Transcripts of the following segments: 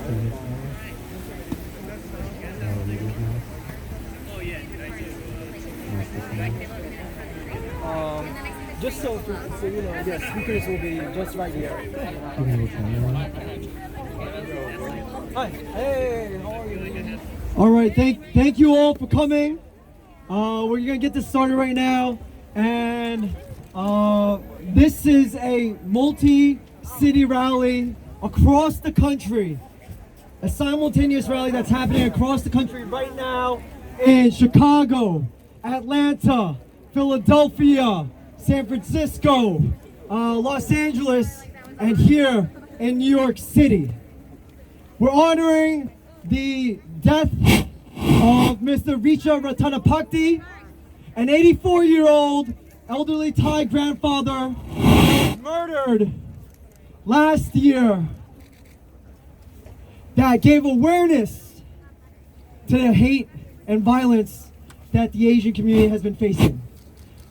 Just so you know, yes, speakers will be just right here. Hi, hey, how are you? All right, thank you all for coming. We're gonna get this started right now, and this is a multi-city rally across the country. A simultaneous rally that's happening across the country right now in Chicago, Atlanta, Philadelphia, San Francisco, Los Angeles, and here in New York City. We're honoring the death of Mr. Richa Ratanapakdee, an 84-year-old elderly Thai grandfather who was murdered last year, that gave awareness to the hate and violence that the Asian community has been facing.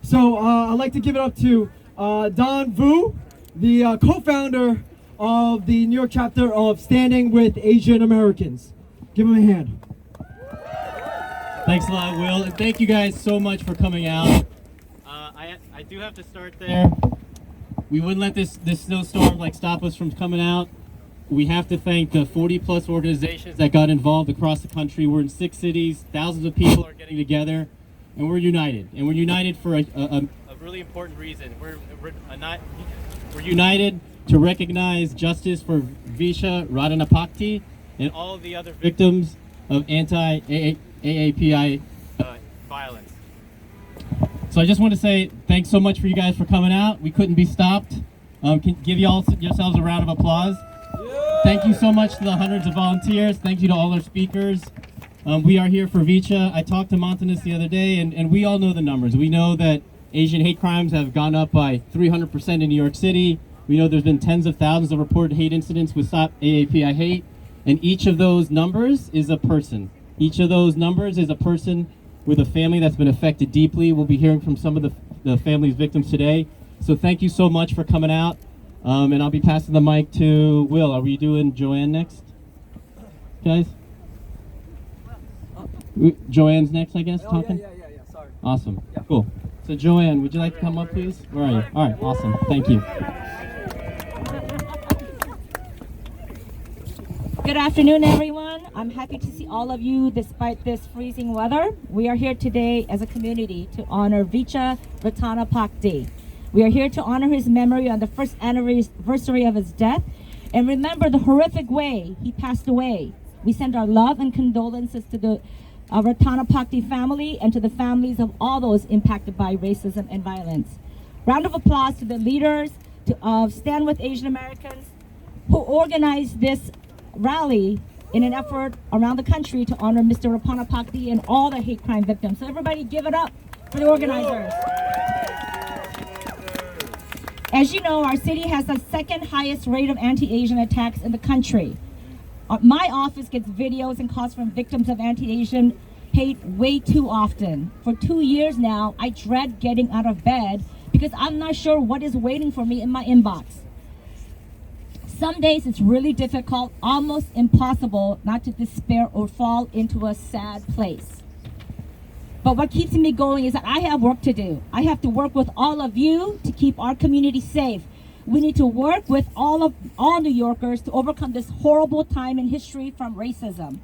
So I'd like to give it up to Don Vu, the co-founder of the New York chapter of Standing with Asian Americans. Give him a hand. Thanks a lot, Will, and thank you guys so much for coming out. I do have to start there. We wouldn't let this snowstorm stop us from coming out. We have to thank the 40+ organizations that got involved across the country. We're in 6 cities, thousands of people are getting together, and we're united. And we're united for a really important reason. We're united to recognize justice for Richa Ratanapakdee and all of the other victims of anti-AAPI violence. So I just want to say thanks so much for you guys for coming out. We couldn't be stopped. Can give you all yourselves a round of applause. Thank you so much to the hundreds of volunteers. Thank you to all our speakers. We are here for Richa. I talked to Montanus the other day, and we all know the numbers. We know that Asian hate crimes have gone up by 300% in New York City. We know there's been tens of thousands of reported hate incidents with Stop AAPI Hate. And each of those numbers is a person. Each of those numbers is a person with a family that's been affected deeply. We'll be hearing from some of the family's victims today. So thank you so much for coming out. And I'll be passing the mic to Will. Are we doing Joanne next? Guys? Joanne's next, I guess, talking? Yeah, sorry. Awesome, Yeah. cool. So Joanne, would you like to come up, please? Where are you? All right, awesome, thank you. Good afternoon, everyone. I'm happy to see all of you despite this freezing weather. We are here today as a community to honor Richa Ratanapakdee. We are here to honor his memory on the first anniversary of his death and remember the horrific way he passed away. We send our love and condolences to the Ratanapakdee family and to the families of all those impacted by racism and violence. Round of applause to the leaders of Stand With Asian Americans who organized this rally in an effort around the country to honor Mr. Ratanapakdee and all the hate crime victims. So everybody give it up for the organizers. As you know, our city has the second highest rate of anti-Asian attacks in the country. My office gets videos and calls from victims of anti-Asian hate way too often. For 2 years now, I dread getting out of bed because I'm not sure what is waiting for me in my inbox. Some days it's really difficult, almost impossible not to despair or fall into a sad place. But what keeps me going is that I have work to do. I have to work with all of you to keep our community safe. We need to work with all New Yorkers to overcome this horrible time in history from racism.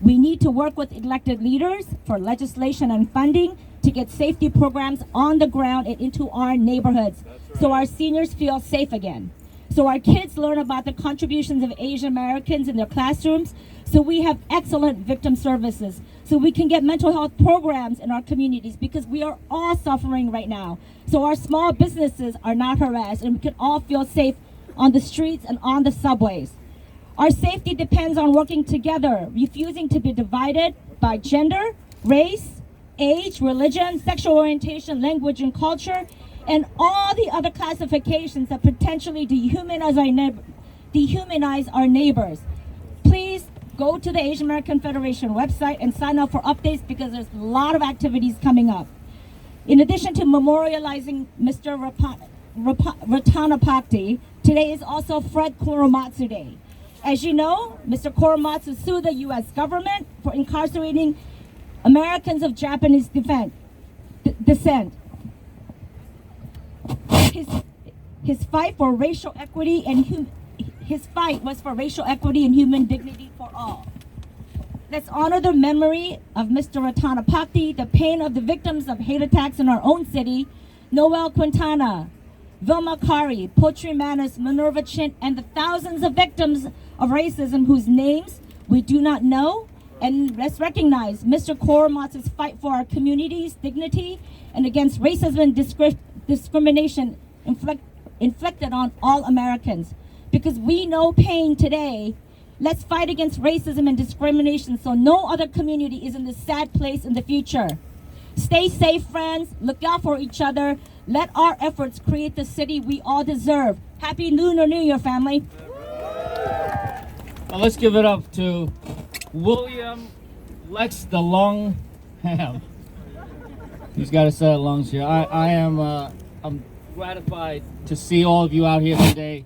We need to work with elected leaders for legislation and funding to get safety programs on the ground and into our neighborhoods so our seniors feel safe again. So our kids learn about the contributions of Asian Americans in their classrooms, so we have excellent victim services, so we can get mental health programs in our communities because we are all suffering right now. So our small businesses are not harassed and we can all feel safe on the streets and on the subways. Our safety depends on working together, refusing to be divided by gender, race, age, religion, sexual orientation, language, and culture, and all the other classifications that potentially dehumanize our neighbors. Please go to the Asian American Federation website and sign up for updates because there's a lot of activities coming up. In addition to memorializing Mr. Ratanapakdee, today is also Fred Korematsu Day. As you know, Mr. Korematsu sued the U.S. government for incarcerating Americans of Japanese descent. His fight for racial equity and his fight was for racial equity and human dignity for all. Let's honor the memory of Mr. Ratanapakdi, the pain of the victims of hate attacks in our own city, Noel Quintana, Vilma Kari, Potri Manus, Minerva Chint, and the thousands of victims of racism whose names we do not know. And let's recognize Mr. Korematsu's fight for our community's dignity and against racism and discrimination inflicted on all Americans. Because we know pain today, let's fight against racism and discrimination so no other community is in this sad place in the future. Stay safe, friends. Look out for each other. Let our efforts create the city we all deserve. Happy Lunar New Year, family. Well, let's give it up to William Lex the Longham. He's got a set of lungs here. I'm gratified to see all of you out here today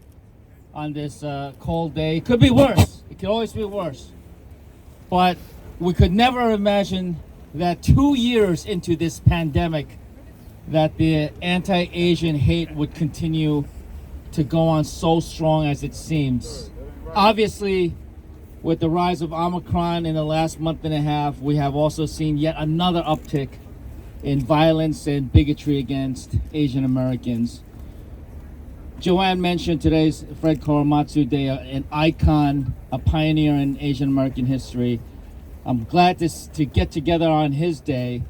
on this cold day. It could be worse. It could always be worse. But we could never imagine that 2 years into this pandemic that the anti-Asian hate would continue to go on so strong as it seems. Obviously, with the rise of Omicron in the last month and a half, we have also seen yet another uptick in violence and bigotry against Asian Americans. Joanne mentioned today's Fred Korematsu Day, an icon, a pioneer in Asian American history. I'm glad to get together on his day.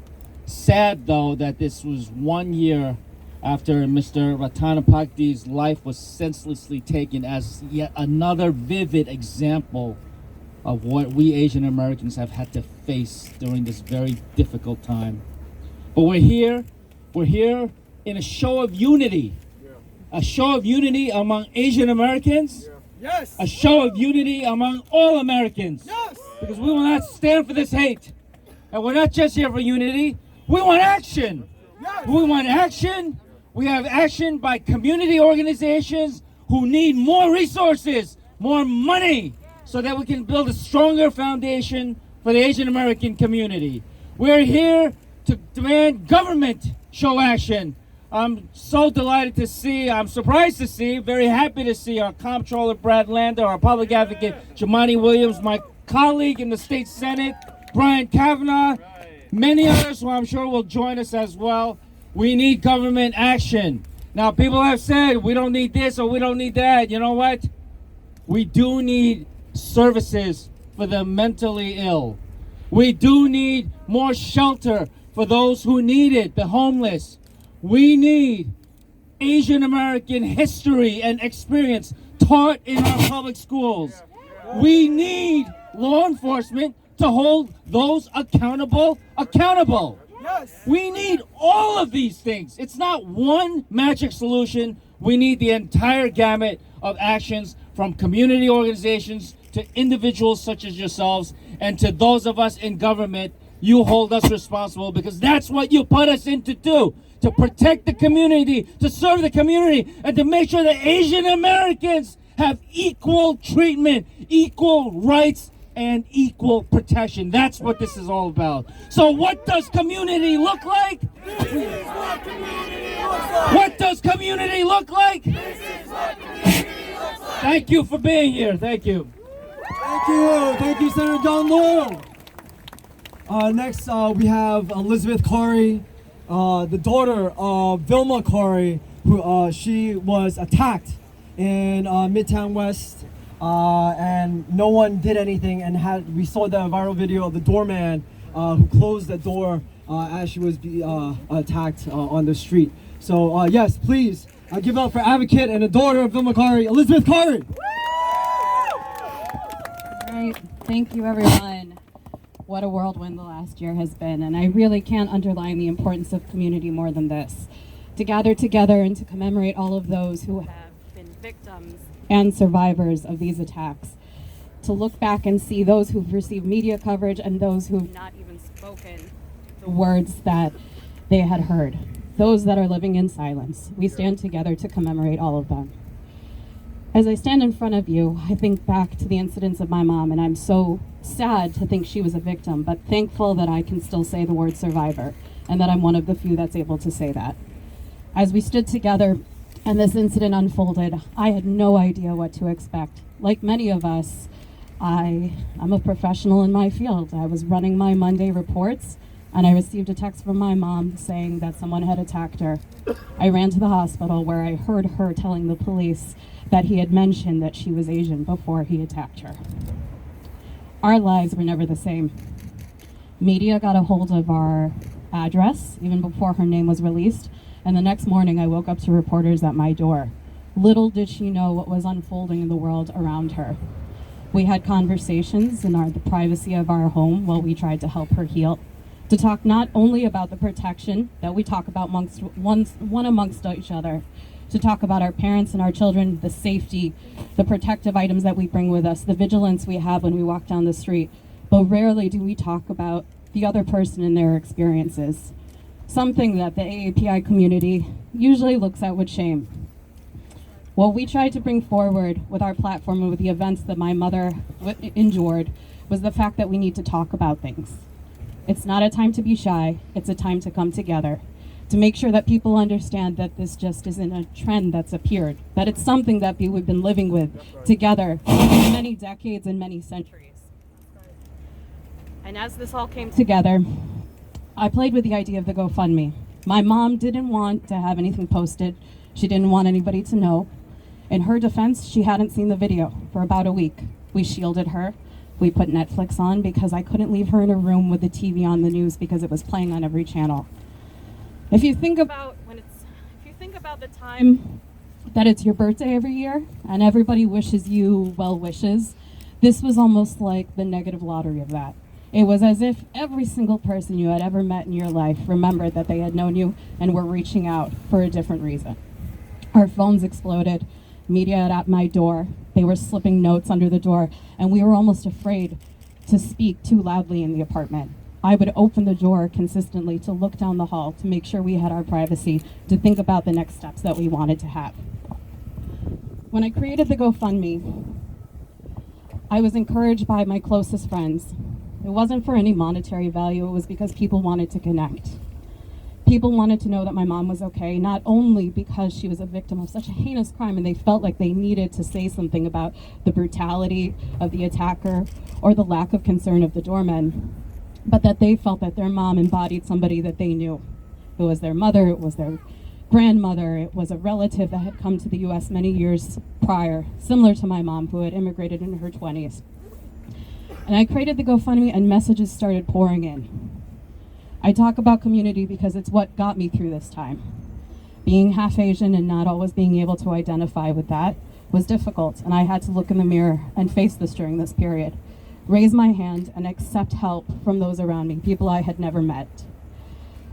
Sad, though, that this was 1 year after Mr. Ratanapakdi's life was senselessly taken as yet another vivid example of what we Asian Americans have had to face during this very difficult time. But we're here in a show of unity. A show of unity among Asian Americans. Yes. A show of unity among all Americans. Yes. Because we will not stand for this hate. And we're not just here for unity. We want action. Yes. We want action. We have action by community organizations who need more resources, more money, so that we can build a stronger foundation for the Asian American community. We're here to demand government show action. I'm so delighted to see, I'm surprised to see, very happy to see our Comptroller Brad Lander, our Public Advocate Jumaane Williams, my colleague in the State Senate, Brian Kavanaugh, many others who I'm sure will join us as well. We need government action. Now, people have said we don't need this or we don't need that. You know what? We do need services for the mentally ill. We do need more shelter for those who need it, the homeless. We need Asian American history and experience taught in our public schools. We need law enforcement to hold those accountable. Yes. We need all of these things. It's not one magic solution. We need the entire gamut of actions from community organizations to individuals such as yourselves and to those of us in government. You hold us responsible because that's what you put us in to do, to protect the community, to serve the community, and to make sure that Asian Americans have equal treatment, equal rights, and equal protection. That's what this is all about. So what does community look like? This is what community looks like. What does community look like? This is what community looks like. Thank you for being here. Thank you. Thank you. Thank you, Senator John Lowe. Next, we have Elizabeth Kari, the daughter of Vilma Kari, who she was attacked in Midtown West, and no one did anything. And we saw the viral video of the doorman who closed the door as she was attacked on the street. So yes, please give it up for advocate and the daughter of Vilma Kari, Elizabeth Kari. All right, thank you, everyone. What a whirlwind the last year has been, and I really can't underline the importance of community more than this. To gather together and to commemorate all of those who have been victims and survivors of these attacks. To look back and see those who've received media coverage and those who've not even spoken the words that they had heard. Those that are living in silence. We stand together to commemorate all of them. As I stand in front of you, I think back to the incidents of my mom, and I'm so sad to think she was a victim, but thankful that I can still say the word survivor, and that I'm one of the few that's able to say that. As we stood together and this incident unfolded, I had no idea what to expect. Like many of us, I'm a professional in my field. I was running my Monday reports, and I received a text from my mom saying that someone had attacked her. I ran to the hospital where I heard her telling the police that he had mentioned that she was Asian before he attacked her. Our lives were never the same. Media got a hold of our address even before her name was released, and the next morning I woke up to reporters at my door. Little did she know what was unfolding in the world around her. We had conversations in the privacy of our home while we tried to help her heal, to talk not only about the protection that we talk about one amongst each other, to talk about our parents and our children, the safety, the protective items that we bring with us, the vigilance we have when we walk down the street. But rarely do we talk about the other person and their experiences, something that the AAPI community usually looks at with shame. What we tried to bring forward with our platform and with the events that my mother endured was the fact that we need to talk about things. It's not a time to be shy, it's a time to come together, to make sure that people understand that this just isn't a trend that's appeared, that it's something that we've been living with together for many decades and many centuries. And as this all came together, I played with the idea of the GoFundMe. My mom didn't want to have anything posted. She didn't want anybody to know. In her defense, she hadn't seen the video for about a week. We shielded her. We put Netflix on because I couldn't leave her in a room with the TV on the news because it was playing on every channel. If you think about the time that it's your birthday every year and everybody wishes you well wishes, this was almost like the negative lottery of that. It was as if every single person you had ever met in your life remembered that they had known you and were reaching out for a different reason. Our phones exploded, media at my door, they were slipping notes under the door, and we were almost afraid to speak too loudly in the apartment. I would open the door consistently to look down the hall to make sure we had our privacy, to think about the next steps that we wanted to have. When I created the GoFundMe, I was encouraged by my closest friends. It wasn't for any monetary value, it was because people wanted to connect. People wanted to know that my mom was okay, not only because she was a victim of such a heinous crime and they felt like they needed to say something about the brutality of the attacker or the lack of concern of the doormen, but that they felt that their mom embodied somebody that they knew. It was their mother, it was their grandmother, it was a relative that had come to the US many years prior, similar to my mom who had immigrated in her 20s. And I created the GoFundMe and messages started pouring in. I talk about community because it's what got me through this time. Being half Asian and not always being able to identify with that was difficult, and I had to look in the mirror and face this during this period. Raise my hand and accept help from those around me, people I had never met.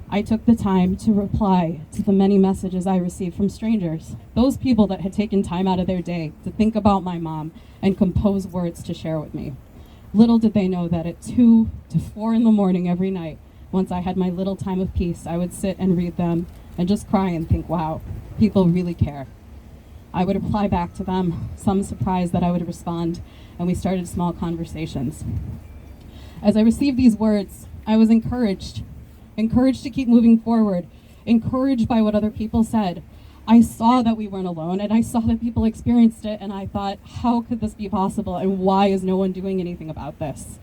I took the time to reply to the many messages I received from strangers, those people that had taken time out of their day to think about my mom and compose words to share with me. Little did they know that at 2 to 4 in the morning every night, once I had my little time of peace, I would sit and read them and just cry and think, wow, people really care. I would reply back to them, some surprised that I would respond, and we started small conversations. As I received these words, I was encouraged to keep moving forward, encouraged by what other people said. I saw that we weren't alone, and I saw that people experienced it, and I thought, how could this be possible, and why is no one doing anything about this?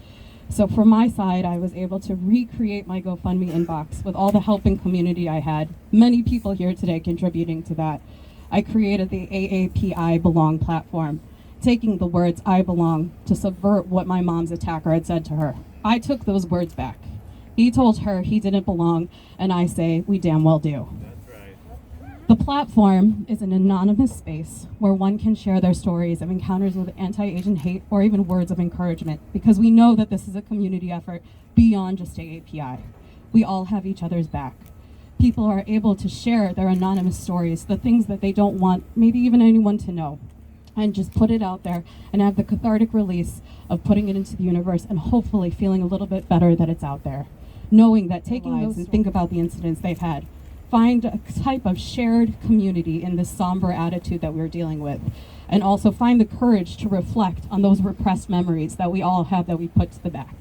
So from my side, I was able to recreate my GoFundMe inbox with all the helping community I had, many people here today contributing to that. I created the AAPI Belong platform, taking the words I belong to subvert what my mom's attacker had said to her. I took those words back. He told her he didn't belong, and I say we damn well do. The platform is an anonymous space where one can share their stories of encounters with anti-Asian hate or even words of encouragement, because we know that this is a community effort beyond just AAPI. We all have each other's back. People are able to share their anonymous stories, the things that they don't want maybe even anyone to know, and just put it out there and have the cathartic release of putting it into the universe and hopefully feeling a little bit better that it's out there. Knowing that taking those and think about the incidents they've had, find a type of shared community in this somber attitude that we're dealing with. and also find the courage to reflect on those repressed memories that we all have that we put to the back.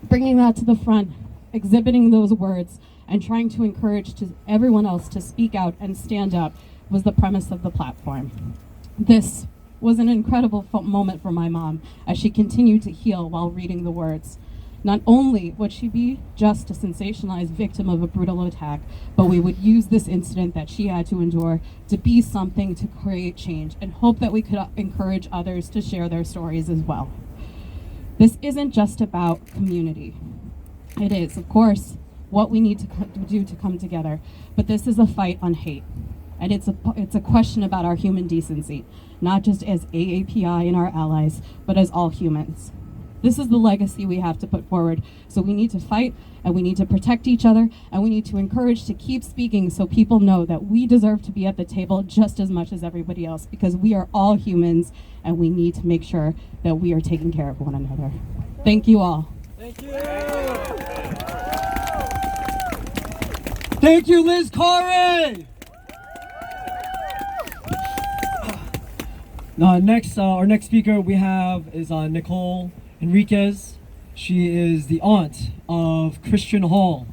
Bringing that to the front, exhibiting those words, and trying to encourage everyone else to speak out and stand up was the premise of the platform. This was an incredible moment for my mom as she continued to heal while reading the words. Not only would she be just a sensationalized victim of a brutal attack, but we would use this incident that she had to endure to be something to create change and hope that we could encourage others to share their stories as well. This isn't just about community. It is, of course, what we need to do to come together, but this is a fight on hate. And it's a question about our human decency, not just as AAPI and our allies, but as all humans. This is the legacy we have to put forward. So we need to fight, and we need to protect each other, and we need to encourage to keep speaking so people know that we deserve to be at the table just as much as everybody else, because we are all humans, and we need to make sure that we are taking care of one another. Thank you all. Thank you. Thank you, Liz Corey. Next, our next speaker we have is Nicole Enriquez. She is the aunt of Christian Hall,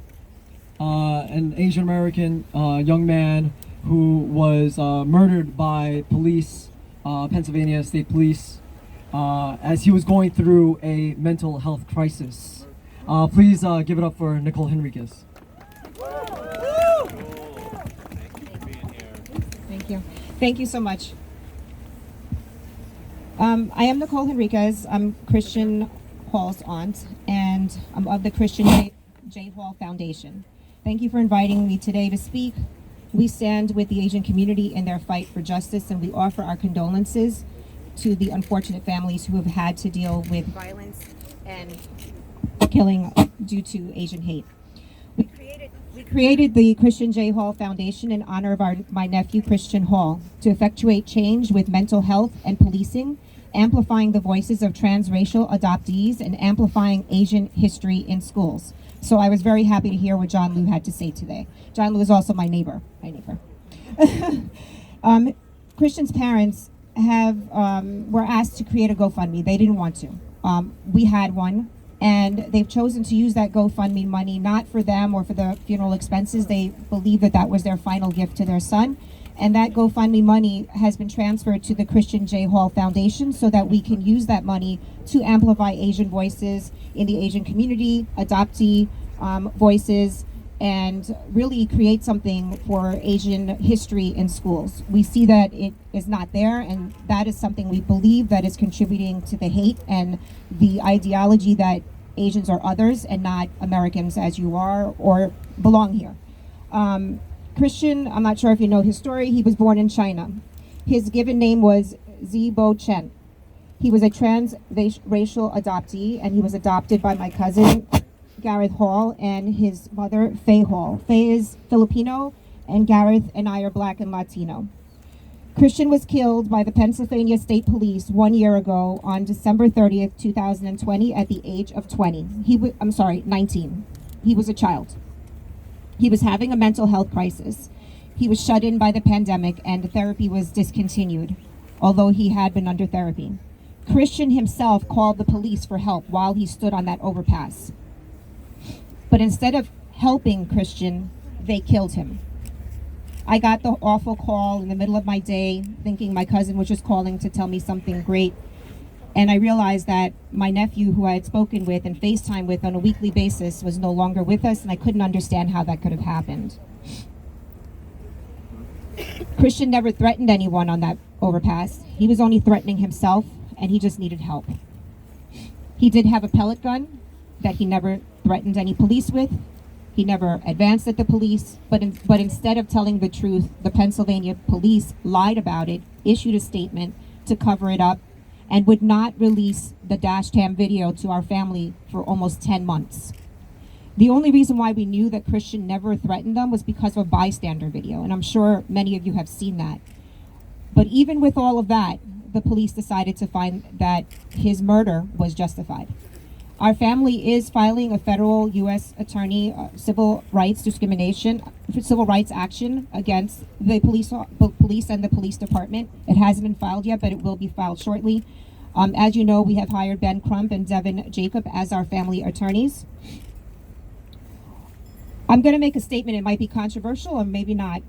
an Asian American young man who was murdered by police, Pennsylvania State Police, as he was going through a mental health crisis. Please give it up for Nicole Enriquez. Thank you. Thank you so much. I am Nicole Enriquez. I'm Christian Hall's aunt, and I'm of the Christian J. Hall Foundation. Thank you for inviting me today to speak. We stand with the Asian community in their fight for justice, and we offer our condolences to the unfortunate families who have had to deal with violence and killing due to Asian hate. We created the Christian J. Hall Foundation in honor of my nephew, Christian Hall, to effectuate change with mental health and policing, amplifying the voices of transracial adoptees, and amplifying Asian history in schools. So I was very happy to hear what John Liu had to say today. John Liu is also my neighbor. Christian's parents were asked to create a GoFundMe. They didn't want to. We had one, and they've chosen to use that GoFundMe money not for them or for the funeral expenses. They believe that that was their final gift to their son. And that GoFundMe money has been transferred to the Christian J. Hall Foundation so that we can use that money to amplify Asian voices in the Asian community, adoptee voices, and really create something for Asian history in schools. We see that it is not there, and that is something we believe that is contributing to the hate and the ideology that Asians are others and not Americans as you are or belong here. Christian, I'm not sure if you know his story, he was born in China. His given name was Zibo Chen. He was a transracial adoptee, and he was adopted by my cousin, Gareth Hall, and his mother, Faye Hall. Faye is Filipino, and Gareth and I are Black and Latino. Christian was killed by the Pennsylvania State Police 1 year ago on December 30th, 2020 at the age of 19. He was a child. He was having a mental health crisis. He was shut in by the pandemic, and therapy was discontinued, although he had been under therapy. Christian himself called the police for help while he stood on that overpass. But instead of helping Christian, they killed him. I got the awful call in the middle of my day, thinking my cousin was just calling to tell me something great. And I realized that my nephew, who I had spoken with and FaceTime with on a weekly basis, was no longer with us, and I couldn't understand how that could have happened. Christian never threatened anyone on that overpass. He was only threatening himself, and he just needed help. He did have a pellet gun that he never threatened any police with. He never advanced at the police, but instead of telling the truth, the Pennsylvania police lied about it, issued a statement to cover it up, and would not release the dash cam video to our family for almost 10 months. The only reason why we knew that Christian never threatened them was because of a bystander video, and I'm sure many of you have seen that. But even with all of that, the police decided to find that his murder was justified. Our family is filing a federal U.S. attorney civil rights discrimination, civil rights action against the police and the police department. It hasn't been filed yet, but it will be filed shortly. As you know, we have hired Ben Crump and Devin Jacob as our family attorneys. I'm going to make a statement. It might be controversial or maybe not.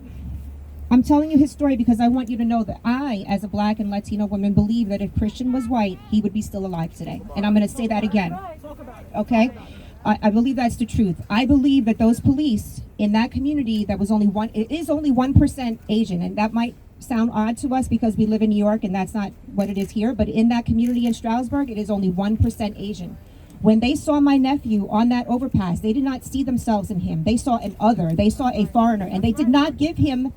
I'm telling you his story because I want you to know that I, as a Black and Latino woman, believe that if Christian was white, he would be still alive today. And I'm going to say that again. Okay? I believe that's the truth. I believe that those police in that community that was only it is only 1% Asian, and that might sound odd to us because we live in New York and that's not what it is here, but in that community in Stroudsburg, it is only 1% Asian. When they saw my nephew on that overpass, they did not see themselves in him. They saw an other, they saw a foreigner, and they did not give him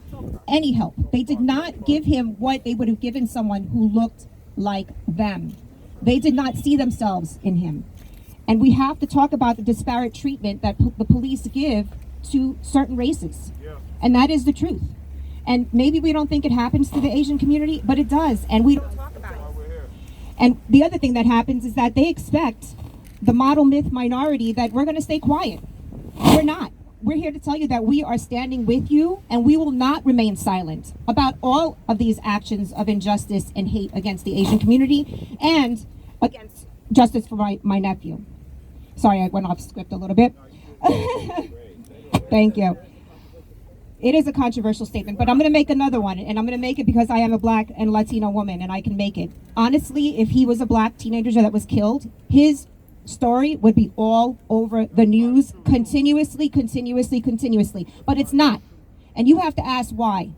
any help. They did not give him what they would have given someone who looked like them. They did not see themselves in him. And we have to talk about the disparate treatment that the police give to certain races. And that is the truth. And maybe we don't think it happens to the Asian community, but it does, and we don't talk about it. And the other thing that happens is that they expect the model myth minority that we're going to stay quiet. We're not. We're here to tell you that we are standing with you, and we will not remain silent about all of these actions of injustice and hate against the Asian community and against justice for my nephew. Sorry, I went off script a little bit. Thank you. It is a controversial statement, but I'm going to make another one, and I'm going to make it because I am a Black and Latino woman, and I can make it. Honestly, if he was a Black teenager that was killed, his story would be all over the news continuously, but it's not. And you have to ask why.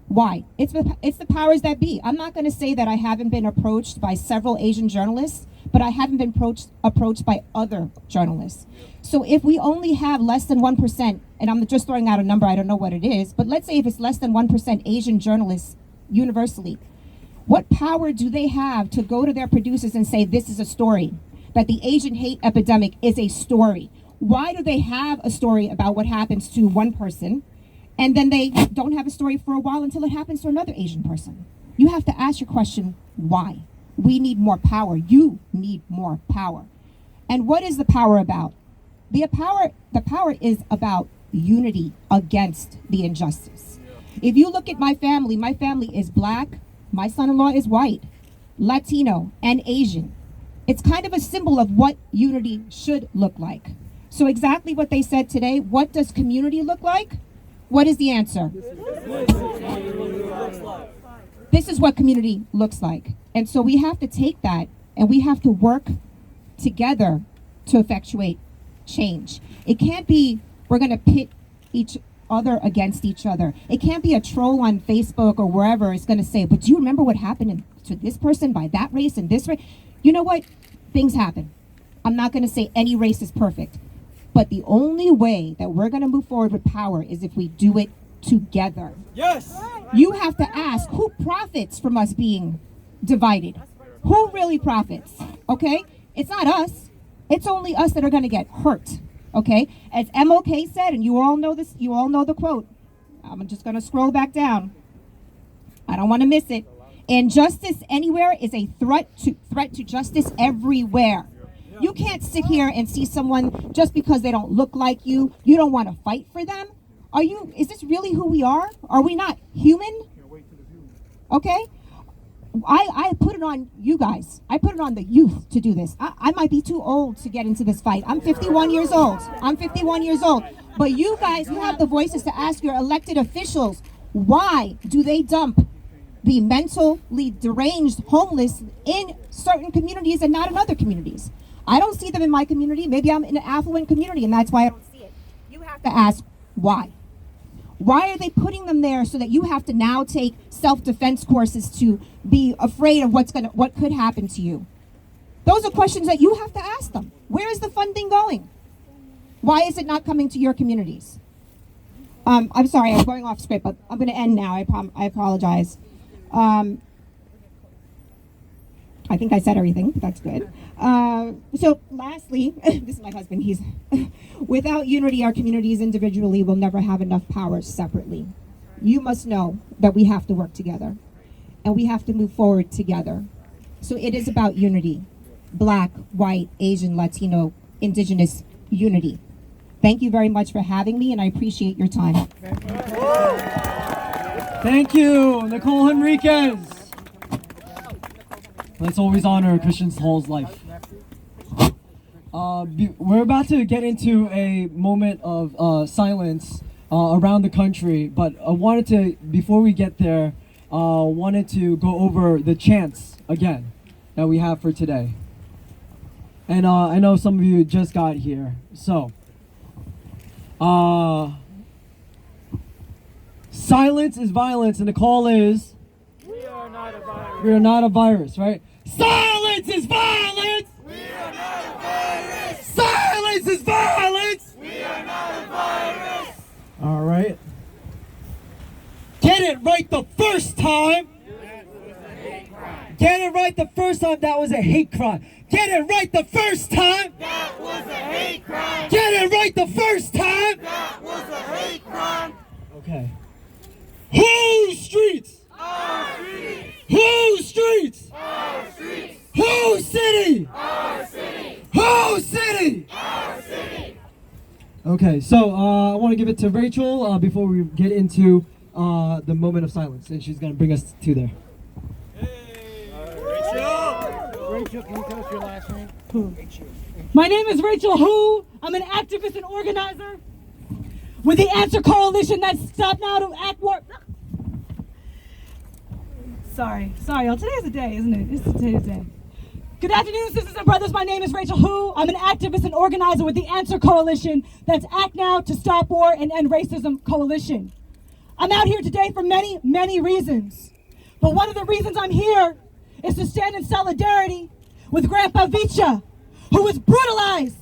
Why? It's the powers that be. I'm not going to say that I haven't been approached by several Asian journalists, but I haven't been approached by other journalists. So if we only have less than 1%, and I'm just throwing out a number, I don't know what it is, but let's say if it's less than 1% Asian journalists universally, what power do they have to go to their producers and say this is a story? That the Asian hate epidemic is a story. Why do they have a story about what happens to one person, and then they don't have a story for a while until it happens to another Asian person? You have to ask your question, why? We need more power. You need more power. And what is the power about? The power is about unity against the injustice. If you look at my family is Black, my son-in-law is white, Latino, and Asian. It's kind of a symbol of what unity should look like. So exactly what they said today, what does community look like? What is the answer? This is what community looks like. And so we have to take that and we have to work together to effectuate change. It can't be we're going to pit each other against each other. It can't be a troll on Facebook or wherever is going to say, but do you remember what happened to this person by that race and this race? You know what? Things happen. I'm not going to say any race is perfect. But the only way that we're going to move forward with power is if we do it together. Yes. You have to ask, who profits from us being divided? Who really profits? Okay? It's not us. It's only us that are going to get hurt. Okay? As MLK said, and you all know this, you all know the quote. I'm just going to scroll back down. I don't want to miss it. Injustice anywhere is a threat to justice everywhere. You can't sit here and see someone just because they don't look like you. You don't want to fight for them. Is this really who we are? Are we not human? Okay? I put it on you guys. I put it on the youth to do this. I might be too old to get into this fight. I'm 51 years old. But you guys, you have the voices to ask your elected officials, why do they dump the mentally deranged homeless in certain communities and not in other communities? I don't see them in my community. Maybe I'm in an affluent community and that's why I don't see it. You have to ask why. Why are they putting them there so that you have to now take self-defense courses to be afraid of what could happen to you? Those are questions that you have to ask them. Where is the funding going? Why is it not coming to your communities? I'm sorry, I'm going off script, but I'm going to end now. I apologize. I think I said everything. That's good. So lastly, this is my husband. He's without unity, our communities individually will never have enough power separately. You must know that we have to work together and we have to move forward together. So it is about unity. Black, white, Asian, Latino, Indigenous unity. Thank you very much for having me, and I appreciate your time. Thank you, Nicole Henriquez. Let's always honor Christian Hall's life. We're about to get into a moment of silence around the country, but I wanted to, before we get there, wanted to go over the chants again that we have for today. And I know some of you just got here, so silence is violence, and the call is we are not a virus. We are not a virus, right? Silence is violence. We are not a virus. Silence is violence. We are not a virus. All right. Get it right the first time. That was a hate crime. Get it right the first time. That was a hate crime. Get it right the first time. That was a hate crime. Get it right the first time. That was a hate crime. Okay. Whose streets? Our streets. Whose streets? Our streets. Whose city? Our city. Whose city? Our city. Okay, so I want to give it to Rachel before we get into the moment of silence, and she's going to bring us to there. Rachel, can you tell us your last name? My name is Rachel Hu. I'm an activist and organizer with the Answer Coalition that's Stop Now to Act War. Sorry, y'all. Today is the day, isn't it? It's today's day. Good afternoon, sisters and brothers. My name is Rachel Hu. I'm an activist and organizer with the Answer Coalition, that's Act Now to Stop War and End Racism Coalition. I'm out here today for many, many reasons. But one of the reasons I'm here is to stand in solidarity with Grandpa Vicha, who was brutalized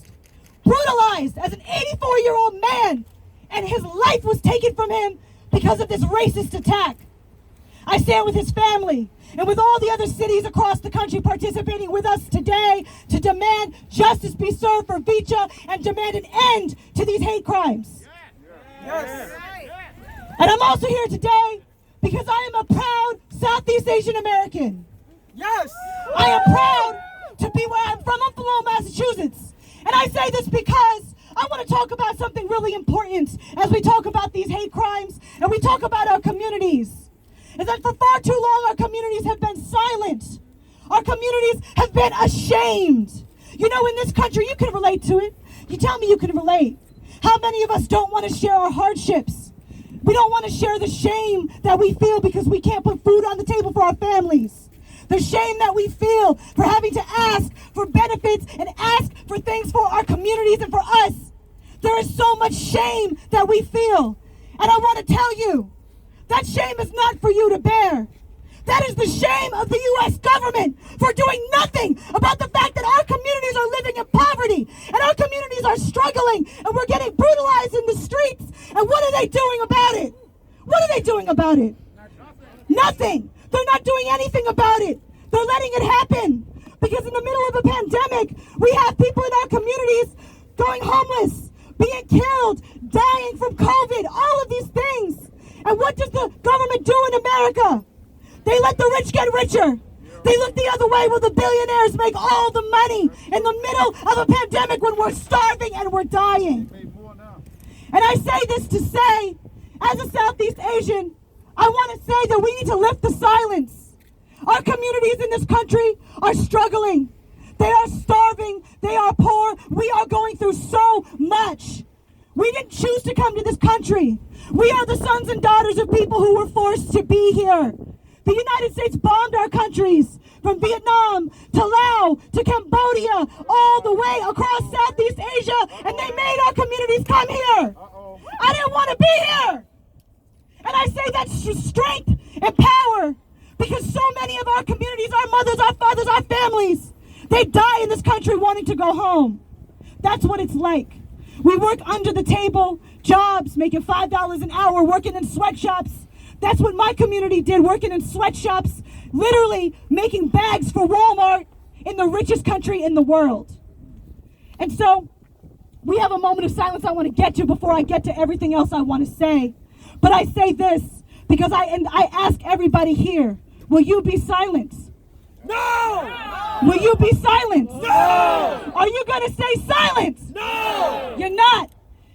as an 84-year-old man, and his life was taken from him because of this racist attack. I stand with his family and with all the other cities across the country participating with us today to demand justice be served for Vicha and demand an end to these hate crimes. Yes. And I'm also here today because I am a proud Southeast Asian American. Yes. I am proud to be where I'm from. I'm from Lowell, Massachusetts. And I say this because I want to talk about something really important as we talk about these hate crimes and we talk about our communities. Is that for far too long our communities have been silent. Our communities have been ashamed. You know, in this country, you can relate to it. You tell me you can relate. How many of us don't want to share our hardships? We don't want to share the shame that we feel because we can't put food on the table for our families. The shame that we feel for having to ask for benefits and ask for things for our communities and for us. There is so much shame that we feel. And I want to tell you, that shame is not for you to bear. That is the shame of the U.S. government for doing nothing about the fact that our communities are living in poverty and our communities are struggling and we're getting brutalized in the streets. And what are they doing about it? What are they doing about it? Nothing. They're not doing anything about it. They're letting it happen. Because in the middle of a pandemic, we have people in our communities going homeless, being killed, dying from COVID, all of these things. And what does the government do in America? They let the rich get richer. They look the other way while the billionaires make all the money in the middle of a pandemic when we're starving and we're dying. And I say this to say, as a Southeast Asian, I want to say that we need to lift the silence. Our communities in this country are struggling. They are starving. They are poor. We are going through so much. We didn't choose to come to this country. We are the sons and daughters of people who were forced to be here. The United States bombed our countries from Vietnam to Laos to Cambodia, all the way across Southeast Asia, and they made our communities come here. I didn't want to be here. And I say that's strength and power because so many of our communities, our mothers, our fathers, our families, they die in this country wanting to go home. That's what it's like. We work under the table, jobs, making $5 an hour, working in sweatshops. That's what my community did, working in sweatshops, literally making bags for Walmart in the richest country in the world. And so we have a moment of silence I want to get to before I get to everything else I want to say. But I say this because I ask everybody here, will you be silent? No! Will you be silenced? No! Are you going to say silence? No! You're not.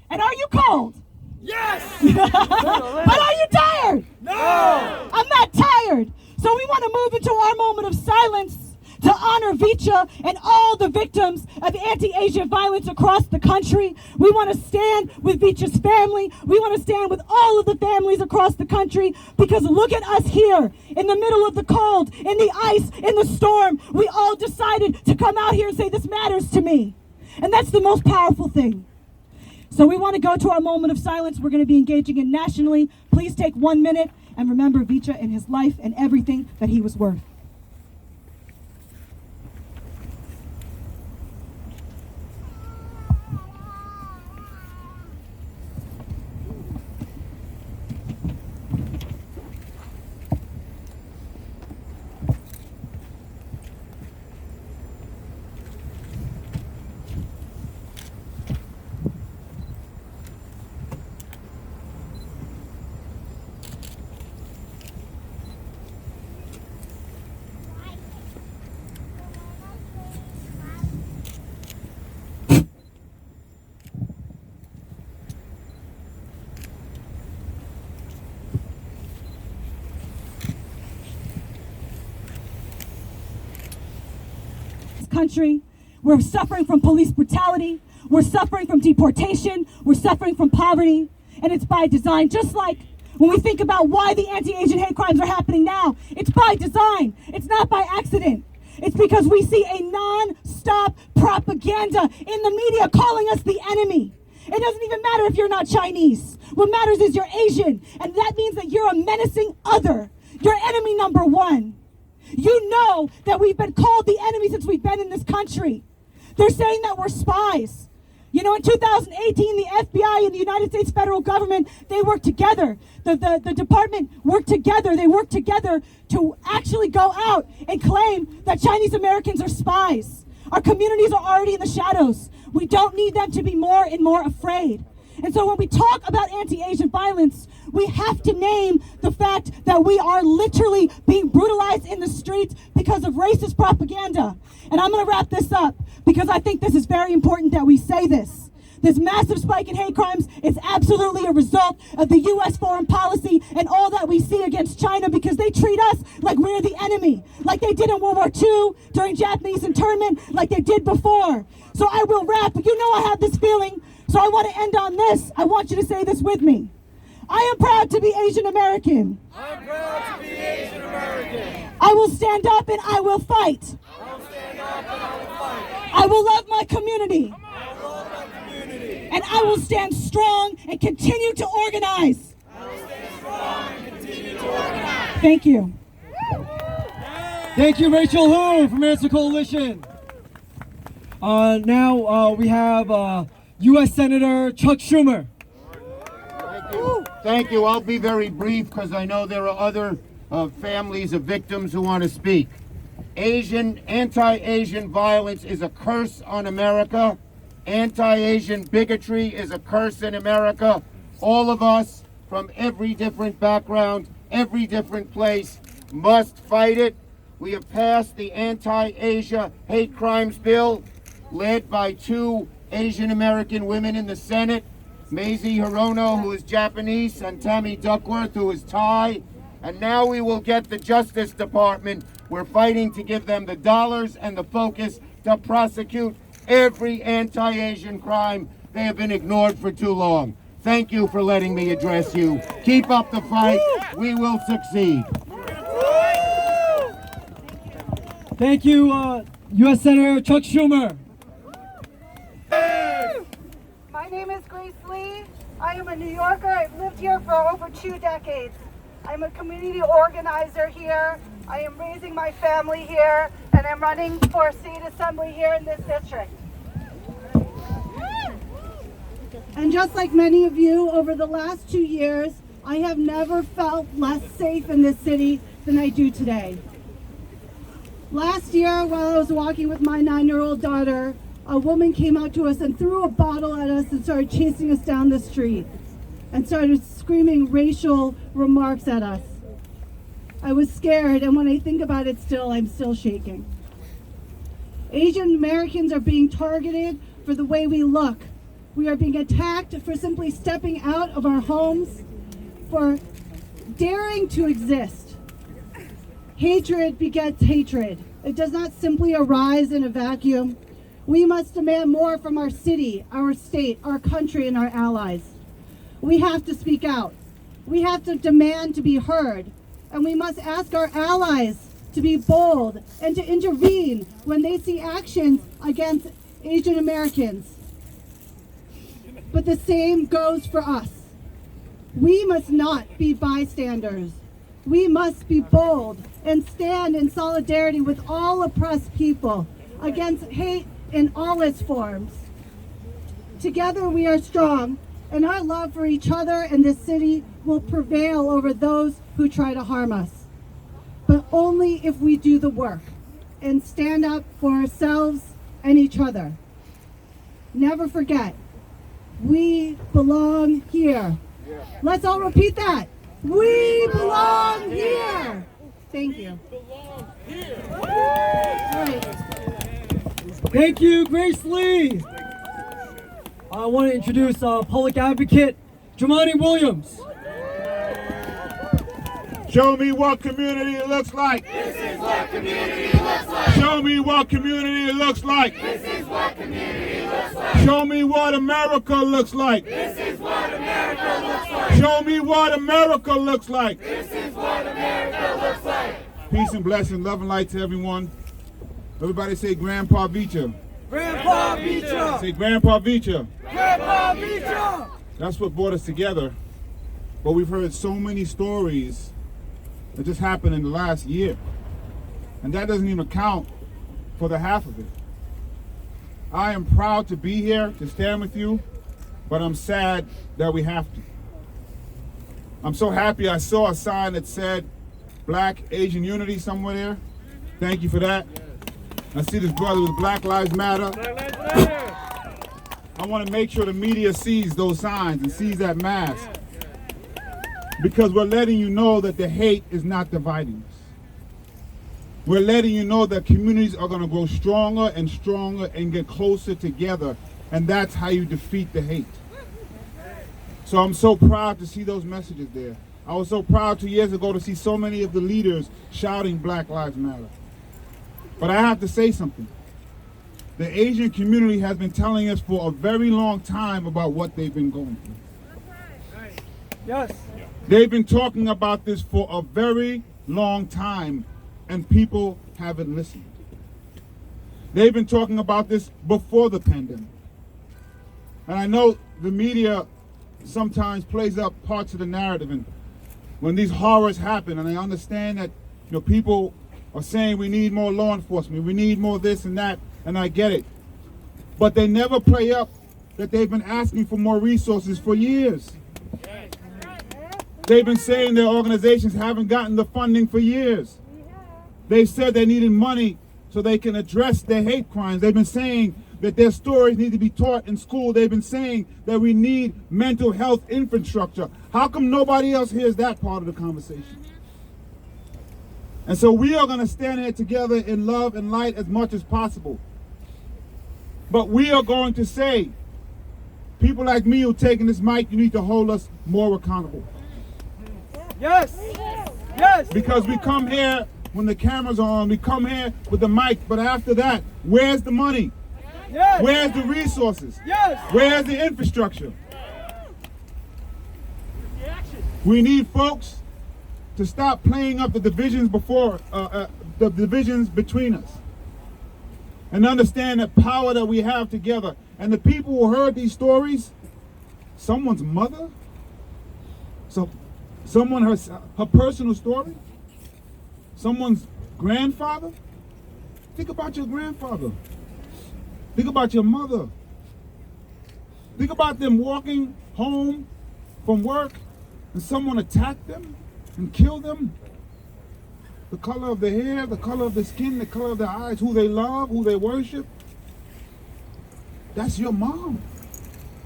And are you cold? Yes! But are you tired? No! I'm not tired. So we want to move into our moment of silence to honor Vicha and all the victims of anti-Asian violence across the country. We want to stand with Vicha's family. We want to stand with all of the families across the country, because look at us here in the middle of the cold, in the ice, in the storm. We all decided to come out here and say, this matters to me. And that's the most powerful thing. So we want to go to our moment of silence. We're going to be engaging in nationally. Please take 1 minute and remember Vicha and his life and everything that he was worth. Country, we're suffering from police brutality, we're suffering from deportation, we're suffering from poverty, and it's by design. Just like when we think about why the anti-Asian hate crimes are happening now, it's by design. It's not by accident. It's because we see a non-stop propaganda in the media calling us the enemy. It doesn't even matter if you're not Chinese. What matters is you're Asian, and that means that you're a menacing other. You're enemy number one. You know that we've been called the enemy since we've been in this country. They're saying that we're spies. You know, in 2018, the FBI and the United States federal government, they worked together. The department worked together. They worked together to actually go out and claim that Chinese Americans are spies. Our communities are already in the shadows. We don't need them to be more and more afraid. And so when we talk about anti-Asian violence, we have to name the fact that we are literally being brutalized in the streets because of racist propaganda. And I'm going to wrap this up because I think this is very important that we say this. This massive spike in hate crimes is absolutely a result of the U.S. foreign policy and all that we see against China, because they treat us like we're the enemy, like they did in World War II during Japanese internment, like they did before. So I will wrap. You know I have this feeling, so I want to end on this. I want you to say this with me. I am proud to be Asian American. I'm proud to be Asian American. I will stand up and I will fight. I will stand up and I will fight. I will love my community. I will love my community. And I will stand strong and continue to organize. I will stand strong and continue to organize. Thank you. Thank you, Rachel Hu from Answer Coalition. Now we have U.S. Senator Chuck Schumer. Thank you. I'll be very brief because I know there are other families of victims who want to speak. Anti-Asian violence is a curse on America. Anti-Asian bigotry is a curse in America. All of us from every different background, every different place must fight it. We have passed the Anti-Asia Hate Crimes Bill, led by 2 Asian American women in the Senate, Mazie Hirono, who is Japanese, and Tammy Duckworth, who is Thai. And now we will get the Justice Department. We're fighting to give them the dollars and the focus to prosecute every anti-Asian crime. They have been ignored for too long. Thank you for letting me address you. Keep up the fight. We will succeed. Thank you, U.S. Senator Chuck Schumer. My name is Grace Lee. I am a New Yorker. I've lived here for over 2 decades. I'm a community organizer here. I am raising my family here, and I'm running for state assembly here in this district. And just like many of you, over the last 2 years, I have never felt less safe in this city than I do today. Last year, while I was walking with my 9-year-old daughter, a woman came out to us and threw a bottle at us and started chasing us down the street and started screaming racial remarks at us. I was scared, and when I think about it still, I'm still shaking. Asian Americans are being targeted for the way we look. We are being attacked for simply stepping out of our homes, for daring to exist. Hatred begets hatred. It does not simply arise in a vacuum. We must demand more from our city, our state, our country, and our allies. We have to speak out. We have to demand to be heard. And we must ask our allies to be bold and to intervene when they see actions against Asian Americans. But the same goes for us. We must not be bystanders. We must be bold and stand in solidarity with all oppressed people against hate in all its forms. Together we are strong, and our love for each other and this city will prevail over those who try to harm us. But only if we do the work and stand up for ourselves and each other. Never forget, we belong here. Let's all repeat that. We belong here. Thank you. All right. Thank you, Grace Lee. I want to introduce public advocate Jumaane Williams. Show me what community looks like. This is what community looks like. Show me what community looks like. This is what community looks like. Show me what America looks like. This is what America looks like. Show me what America looks like. This is what America looks like. Peace and blessing, love and light to everyone. Everybody say Grandpa Vicha. Grandpa Vicha. Say Grandpa Vicha. Grandpa Vicha. That's what brought us together. But we've heard so many stories that just happened in the last year. And that doesn't even account for the half of it. I am proud to be here to stand with you, but I'm sad that we have to. I'm so happy I saw a sign that said Black Asian Unity somewhere there. Thank you for that. I see this brother with Black Lives Matter. I want to make sure the media sees those signs and sees that mask. Because we're letting you know that the hate is not dividing us. We're letting you know that communities are going to grow stronger and stronger and get closer together. And that's how you defeat the hate. So I'm so proud to see those messages there. I was so proud 2 years ago to see so many of the leaders shouting Black Lives Matter. But I have to say something. The Asian community has been telling us for a very long time about what they've been going through. Yes. They've been talking about this for a very long time, and people haven't listened. They've been talking about this before the pandemic. And I know the media sometimes plays up parts of the narrative, and when these horrors happen, and I understand that people are saying we need more law enforcement, we need more this and that, and I get it. But they never play up that they've been asking for more resources for years. They've been saying their organizations haven't gotten the funding for years. They've said they needed money so they can address their hate crimes. They've been saying that their stories need to be taught in school. They've been saying that we need mental health infrastructure. How come nobody else hears that part of the conversation? And so we are going to stand here together in love and light as much as possible. But we are going to say, people like me who are taking this mic, you need to hold us more accountable. Yes. Yes. Because we come here when the cameras are on, we come here with the mic, but after that, where's the money? Yes. Where's the resources? Yes. Where's the infrastructure? We need folks to stop playing up the divisions the divisions between us, and understand the power that we have together. And the people who heard these stories, someone's mother, someone her personal story, someone's grandfather. Think about your grandfather. Think about your mother. Think about them walking home from work and someone attacked them and killed them. The color of their hair, the color of their skin, the color of their eyes, who they love, who they worship. That's your mom.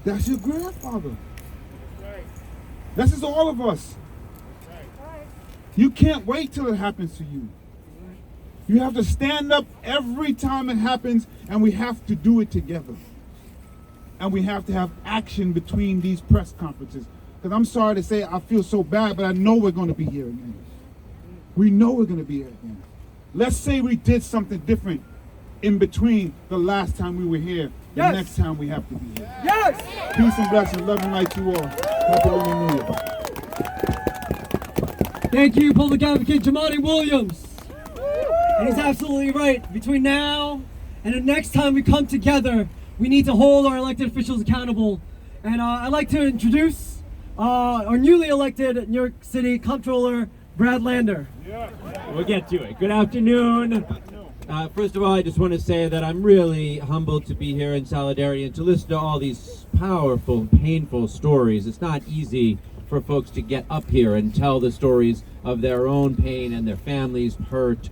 That's your grandfather. This is all of us. You can't wait till it happens to you. You have to stand up every time it happens, and we have to do it together. And we have to have action between these press conferences. Because I'm sorry to say, I feel so bad, but I know we're going to be here again. We know we're going to be here again. Let's say we did something different in between the last time we were here. The Yes. next time we have to be here. Yes! Peace and blessings. Love and light to you all. Happy Lunar New Year. Thank you, public advocate Jumaane Williams. And he's absolutely right. Between now and the next time we come together, we need to hold our elected officials accountable. And I'd like to introduce our newly elected New York City Comptroller, Brad Lander. We'll get to it. Good afternoon. First of all, I just want to say that I'm really humbled to be here in solidarity and to listen to all these powerful, painful stories. It's not easy for folks to get up here and tell the stories of their own pain and their families' hurt.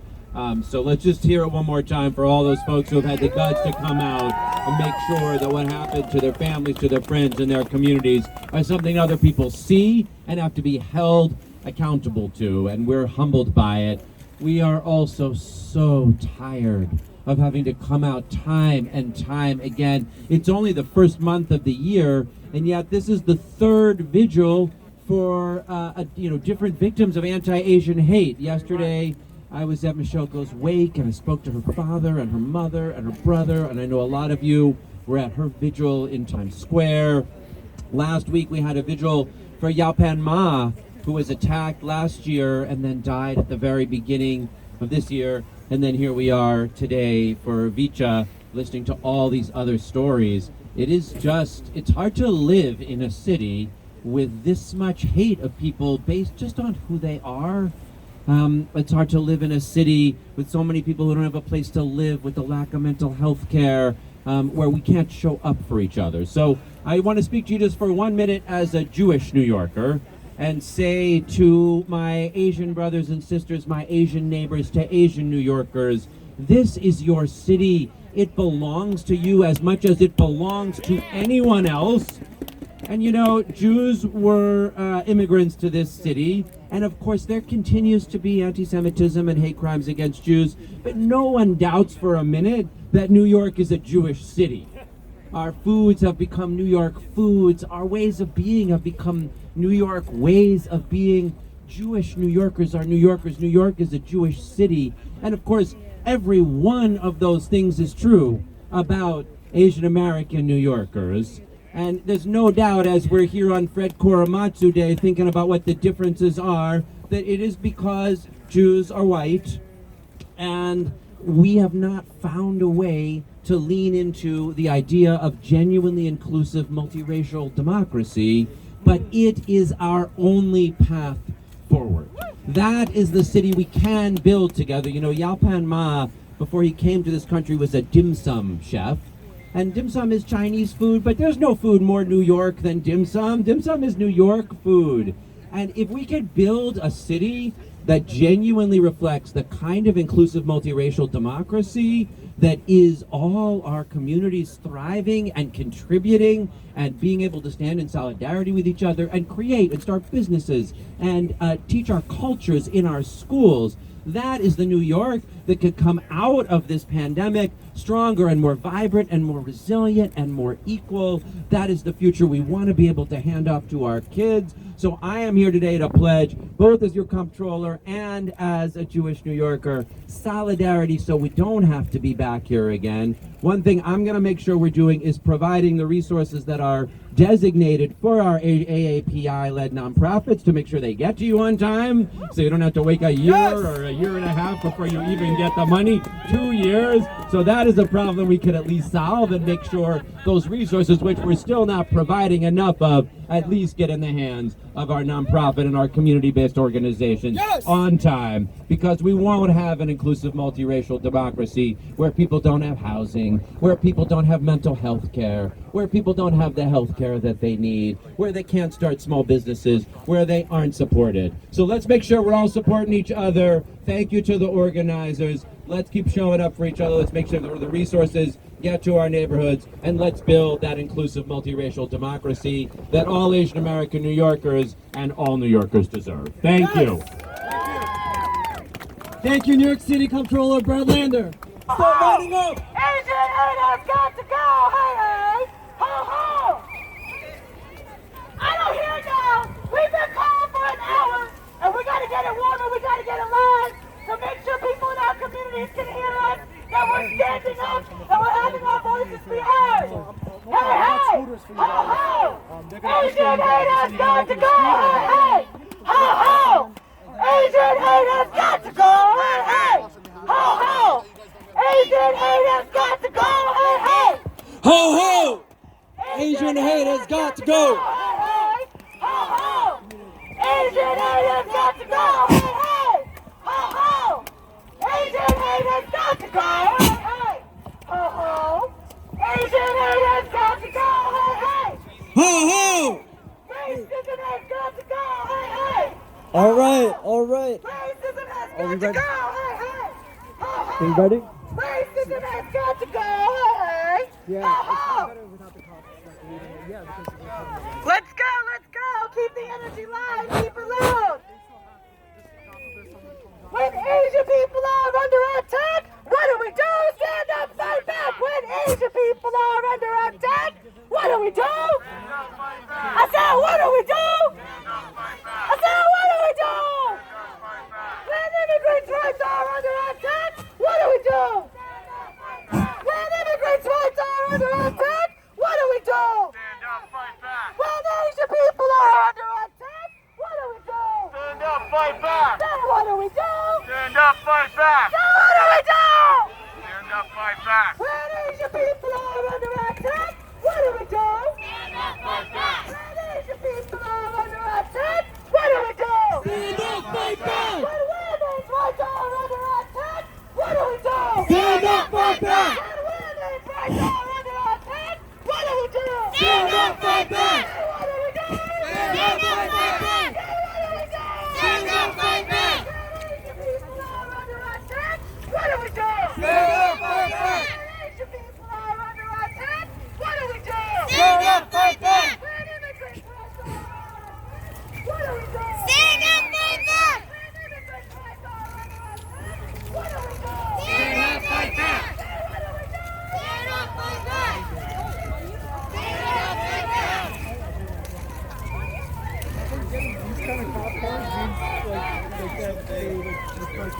So let's just hear it one more time for all those folks who have had the guts to come out and make sure that what happened to their families, to their friends, and their communities are something other people see and have to be held accountable to, and we're humbled by it. We are also so tired of having to come out time and time again. It's only the first month of the year, and yet this is the third vigil for different victims of anti-Asian hate. Yesterday, I was at Michelle Go's wake, and I spoke to her father and her mother and her brother, and I know a lot of you were at her vigil in Times Square. Last week, we had a vigil for Yau Pan Ma, who was attacked last year and then died at the very beginning of this year. And then here we are today for Vicha, listening to all these other stories. It's hard to live in a city with this much hate of people based just on who they are. It's hard to live in a city with so many people who don't have a place to live, with the lack of mental health care, where we can't show up for each other. So I want to speak to you just for 1 minute as a Jewish New Yorker, and say to my Asian brothers and sisters, my Asian neighbors, to Asian New Yorkers, this is your city. It belongs to you as much as it belongs to anyone else. And you know, Jews were immigrants to this city, and of course there continues to be anti-Semitism and hate crimes against Jews, but no one doubts for a minute that New York is a Jewish city. Our foods have become New York foods. Our ways of being have become New York ways of being. Jewish New Yorkers are New Yorkers. New York is a Jewish city. And of course, every one of those things is true about Asian American New Yorkers. And there's no doubt, as we're here on Fred Korematsu Day thinking about what the differences are, that it is because Jews are white and we have not found a way to lean into the idea of genuinely inclusive multiracial democracy, but it is our only path forward. That is the city we can build together. You know, Yau Pan Ma, before he came to this country, was a dim sum chef. And dim sum is Chinese food, but there's no food more New York than dim sum. Dim sum is New York food. And if we could build a city that genuinely reflects the kind of inclusive multiracial democracy that is all our communities thriving and contributing and being able to stand in solidarity with each other and create and start businesses and teach our cultures in our schools, that is the New York that could come out of this pandemic stronger and more vibrant and more resilient and more equal. That is the future we want to be able to hand off to our kids. So I am here today to pledge, both as your comptroller and as a Jewish New Yorker, solidarity so we don't have to be back here again. One thing I'm going to make sure we're doing is providing the resources that are designated for our AAPI-led nonprofits to make sure they get to you on time, so you don't have to wait a year or a year and a half before you even get the money. 2 years. So that is a problem we could at least solve and make sure those resources, which we're still not providing enough of, at least get in the hands of our nonprofit and our community-based organizations on time, because we won't have an inclusive multiracial democracy where people don't have housing, where people don't have mental health care, where people don't have the health care that they need, where they can't start small businesses, where they aren't supported. So let's make sure we're all supporting each other. Thank you to the organizers. Let's keep showing up for each other. Let's make sure that the resources get to our neighborhoods, and let's build that inclusive multiracial democracy that all Asian American New Yorkers and all New Yorkers deserve. Thank you. Thank you, New York City Comptroller Brad Lander. Start lining up. Asian haters got to go. Hey, hey. Ho, ho. I don't hear now. We've been calling for an hour, and we got to get it warm and we got to get it live to make sure people in our communities can hear us, that we're standing up, that we're having our voices be heard. Hey, hey. Ho, ho. Asian haters got to go. Hey, hey. Ho, ho. Asian haters got to go. Hey, hey. Ho, ho. Asian haters got to go. Hey, hey. Ho ho! Asian haters got to go. Hey, hey. Ho, ho. Asian haters got to go. Hey, hey. Ho, ho. Asian haters got to go. Hey, hey. Ho, ho. Asian haters got to go. Hey, hey. Ho ho! Racism has got to go. Hey, hey. All right, all right. Racism has Are we got to ready? go. Hey, hey. Ho, ho. Are you ready? Racism has got to go. Hey, hey. Ho, ho. Let's go, let's go. Keep the energy live. Keep it loud. When Asian people are under attack, what do we do? Stand up, fight back. When Asian people are under attack, what do we do? I said, what do we do? I said, what do we do? When immigrants' rights are under attack, what do we do? When immigrants' rights are under attack, what do we do? When Asian people are under attack, what do we do? Stand up, fight back. Then what do we do? Stand up, fight back. Then what do we do? Stand up, fight back. When Asian people are under attack, what do we do? Stand up, fight back. When Asian people are under attack, what do we do? Stand up, fight back. When women's rights are under attack, what do we do? Stand up, fight back. When women's rights are under attack, what do we do? Stand up, fight back. What do we do? Stand up, fight back. Stand up, fight back. When Asian people are under attack, what do we do? Stand up, fight back. When Asian people are under attack, what do we do? Stand up, fight back. When immigrants rights are under attack, what do we do? Stand up, fight back. When immigrants rights are under attack, what do we do? Stand up, fight back. What do we do? Stand up, fight back.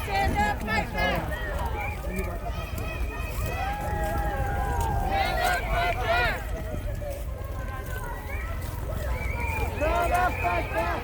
Stand up, fight back. Stand up, fight back. Stand up, fight back. Stand up, fight back.